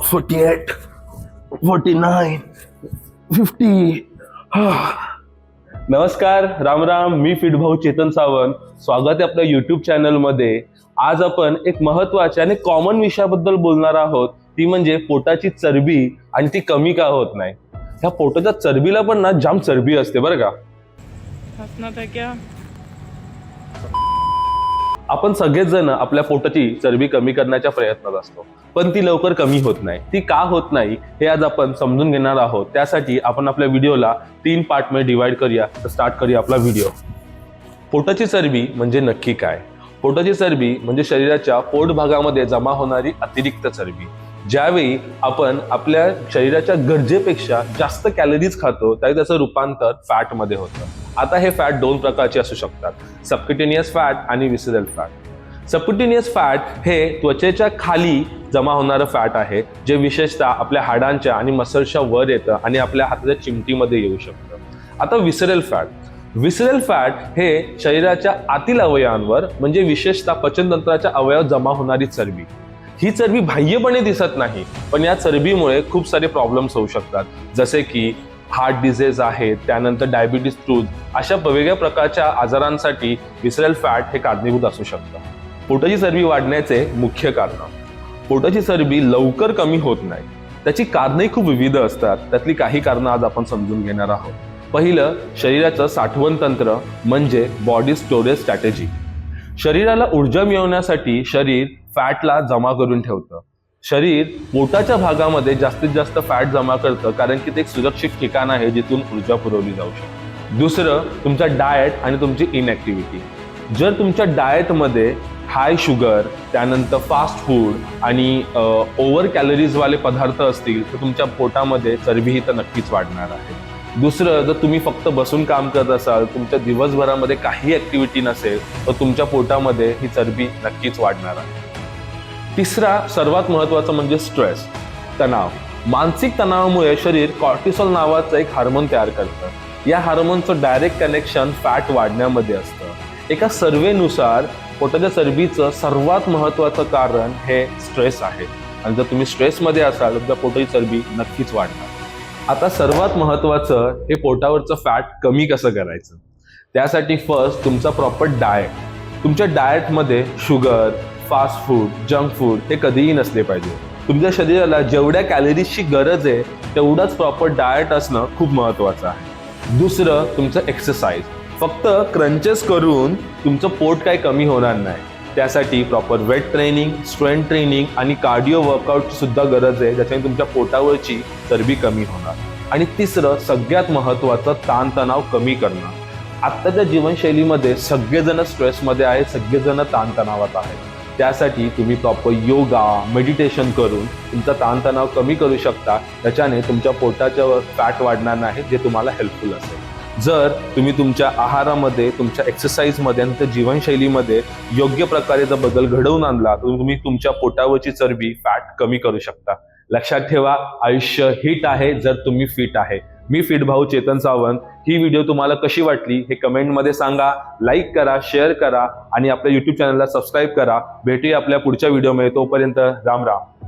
48, 49, 50. नमस्कार, राम राम. मी फिट भाऊ चेतन सावंत. स्वागत आहे आपल्या युट्यूब चॅनलमध्ये. आज आपण एक महत्वाच्या आणि कॉमन विषयाबद्दल बोलणार आहोत, ती म्हणजे पोटाची चरबी आणि ती कमी का होत नाही. ह्या पोटाच्या चरबीला पण ना जाम चरबी असते बरं का. हंसना था क्या? आपण सगळेच जण आपल्या पोटाची चरबी कमी करण्याच्या प्रयत्नात असतो, पण ती लवकर कमी होत नाही. ती का होत नाही हे आज आपण समजून घेणार आहोत. त्यासाठी आपण आपल्या व्हिडिओला 3 पार्टमध्ये डिवाइड करूया. तर स्टार्ट करूया आपला व्हिडिओ. पोटाची चरबी म्हणजे नक्की काय? पोटाची चरबी म्हणजे शरीराच्या पोट भागामध्ये जमा होणारी अतिरिक्त चरबी. ज्यावेळी आपण आपल्या शरीराच्या गरजेपेक्षा जास्त कॅलरीज खातो त्यावेळी त्याचं रूपांतर फॅटमध्ये होतं. आता हे फॅट 2 प्रकारचे असू शकतात, सबक्युटेनियस फॅट आणि विसरल फॅट. सबक्युटेनियस फॅट हे त्वचेच्या खाली जमा होणारं फॅट आहे, जे विशेषतः आपल्या हाडांच्या आणि मसल्सच्या वर येतं आणि आपल्या हाताच्या चिमटीमध्ये येऊ शकतं. आता विसरल फॅट हे शरीराच्या आतील अवयवांवर म्हणजे विशेषतः पचनतंत्राच्या अवयवात जमा होणारी चरबी. ही चरबी बाह्यपणे दिसत नाही, पण या चरबीमुळे खूप सारे प्रॉब्लेम्स होऊ शकतात, जसे की हार्ट डिझीज आहेत, त्यानंतर डायबिटीज ट्रूथ, अशा वेगवेगळ्या प्रकारच्या आजारांसाठी विसरल फॅट हे कारणीभूत असू शकतं. पोटाची चरबी वाढण्याचे मुख्य कारण. पोटाची चरबी लवकर कमी होत नाही. त्याची कारणंही खूप विविध असतात. त्यातली काही कारणं आज आपण समजून घेणार आहोत. पहिलं, शरीराचं साठवण तंत्र म्हणजे बॉडी स्टोरेज स्ट्रॅटेजी. शरीराला ऊर्जा मिळवण्यासाठी शरीर फॅटला जमा करून ठेवतं. शरीर पोटाच्या भागामध्ये जास्तीत जास्त फॅट जमा करतं, कारण की ते एक सुरक्षित ठिकाण आहे जिथून ऊर्जा पुरवली जाऊ शकते. दुसरं, तुमचा डाएट आणि तुमची इनॅक्टिव्हिटी. जर तुमच्या डाएटमध्ये हाय शुगर, त्यानंतर फास्ट फूड आणि ओव्हर कॅलरीजवाले पदार्थ असतील तर तुमच्या पोटामध्ये चरबी ही तर नक्कीच वाढणार आहे. दुसरं, जर तुम्ही फक्त बसून काम करत असाल, तुमच्या दिवसभरामध्ये काही ऍक्टिव्हिटी नसेल, तर तुमच्या पोटामध्ये ही चरबी नक्कीच वाढणार आहे. तिसरा सर्वात महत्त्वाचा म्हणजे स्ट्रेस, तणाव. मानसिक तणावामुळे शरीर कॉर्टिसॉल नावाचं एक हार्मोन तयार करतं. या हार्मोनचं डायरेक्ट कनेक्शन फॅट वाढण्यामध्ये असतं. एका सर्वेनुसार पोटाच्या चरबीचं सर्वात महत्त्वाचं कारण हे स्ट्रेस आहे, आणि जर तुम्ही स्ट्रेसमध्ये असाल तर पोटाची चरबी नक्कीच वाढणार. आता सर्वात महत्त्वाचं हे पोटावरचं फॅट कमी कसं करायचं. त्यासाठी फर्स्ट तुमचा प्रॉपर डाएट. तुमच्या डाएटमध्ये sugar, fast food, junk food हे कधीही नसले पाहिजे. तुमच्या शरीराला जेवढ्या कॅलरीजची गरज आहे तेवढाच प्रॉपर डाएट असणं खूप महत्त्वाचं आहे. दुसरं, तुमचं एक्सरसाइज. फक्त क्रंचेस करून तुमचं पोट काही कमी होणार नाही. त्यासाठी proper weight training, strength training आणि कार्डिओ वर्कआउटची सुद्धा गरज आहे, ज्याच्याने तुमच्या पोटावरची चरबी कमी होणार. आणि तिसरं, सगळ्यात महत्त्वाचं, ताणतणाव कमी करणं. आत्ताच्या जीवनशैलीमध्ये सगळेजण स्ट्रेसमध्ये आहेत, सगळेजण ताणतणावात आहेत. त्यासाठी तुम्ही प्रॉपर योगा, मेडिटेशन करून तुमचा ताणतणाव कमी करू शकता. त्याच्याने तुमच्या पोटाच्या फॅट वाढणार नाही, जे तुम्हाला हेल्पफुल असेल. जर तुम्ही तुमच्या आहारामध्ये, तुमच्या एक्सरसाइजमध्ये आणि तुमच्या जीवनशैलीमध्ये योग्य प्रकारे जर बदल घडवून आणला तर तुम्ही तुमच्या पोटावरची चरबी, फॅट कमी करू शकता. लक्षात ठेवा, आयुष्य हिट आहे जर तुम्ही फिट आहे. मी फिट भाऊ चेतन सावंत. ही व्हिडिओ तुम्हाला कशी वाटली हे कमेंटमध्ये सांगा. लाईक करा, शेअर करा आणि आपल्या युट्यूब चॅनलला सबस्क्राईब करा. भेटूया आपल्या पुढच्या व्हिडिओमध्ये. तोपर्यंत राम राम.